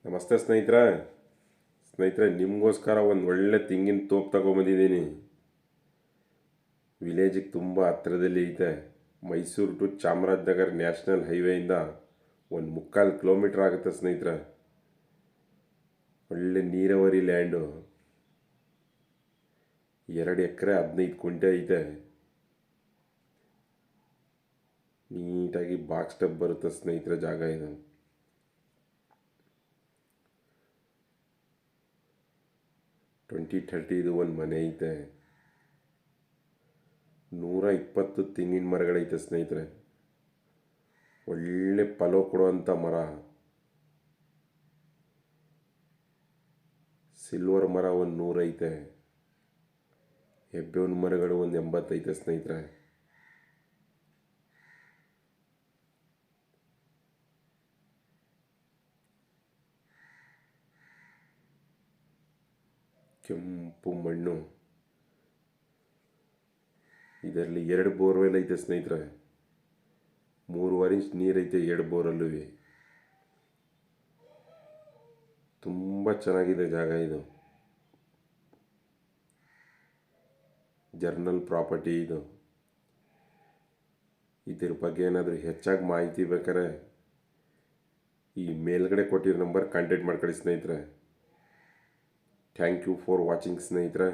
ನಮಸ್ತೆ ಸ್ನೇಹಿತರೆ ನಿಮಗೋಸ್ಕರ ಒಂದು ಒಳ್ಳೆ ತೆಂಗಿನ ತೋಪು ತಗೊಂಬಂದಿದ್ದೀನಿ. ವಿಲೇಜಿಗೆ ತುಂಬ ಹತ್ತಿರದಲ್ಲಿ ಐತೆ. ಮೈಸೂರು ಟು ಚಾಮರಾಜನಗರ ನ್ಯಾಷನಲ್ ಹೈವೇಯಿಂದ ಒಂದು 3/4 ಕಿಲೋಮೀಟ್ರ್ ಆಗುತ್ತೆ ಸ್ನೇಹಿತರೆ. ಒಳ್ಳೆ ನೀರಾವರಿ ಲ್ಯಾಂಡು, 2 ಎಕರೆ 15 ಕುಂಟೆ ಐತೆ. ನೀಟಾಗಿ ಬಾಕ್ಸ್ ಸ್ಟೆಪ್ ಬರುತ್ತೆ ಸ್ನೇಹಿತರೆ. ಜಾಗ ಇದು 20-30 ಒಂದು ಮನೆ ಐತೆ. 120 ತೆಂಗಿನ ಮರಗಳೈತೆ ಸ್ನೇಹಿತರೆ. ಒಳ್ಳೆ ಫಲ ಕೊಡುವಂಥ ಮರ. ಸಿಲ್ವರ್ ಮರ ಒಂದು 100 ಐತೆ. ಹೆಬ್ಬೇವಿನ ಮರಗಳು ಒಂದು 80 ಐತೆ ಸ್ನೇಹಿತರೆ. ಕೆಂಪು ಮಣ್ಣು. ಇದರಲ್ಲಿ 2 ಬೋರ್ವೆಲ್ ಐತೆ ಸ್ನೇಹಿತರೆ. 3.5 ಇಂಚ್ ನೀರೈತೆ 2 ಬೋರಲ್ಲೂ. ತುಂಬ ಚೆನ್ನಾಗಿದೆ ಜಾಗ ಇದು. ಜರ್ನಲ್ ಪ್ರಾಪರ್ಟಿ ಇದು. ಇದ್ರ ಬಗ್ಗೆ ಏನಾದರೂ ಹೆಚ್ಚಾಗಿ ಮಾಹಿತಿ ಬೇಕಾದ್ರೆ ಈ ಮೇಲ್ಗಡೆ ಕೊಟ್ಟಿರೋ ನಂಬರ್ ಕಾಂಟ್ಯಾಕ್ಟ್ ಮಾಡ್ಕೊಳ್ಳಿ ಸ್ನೇಹಿತರೆ. ಥ್ಯಾಂಕ್ ಯು ಫಾರ್ ವಾಚಿಂಗ್ ಸ್ನೇಹಿತರೆ.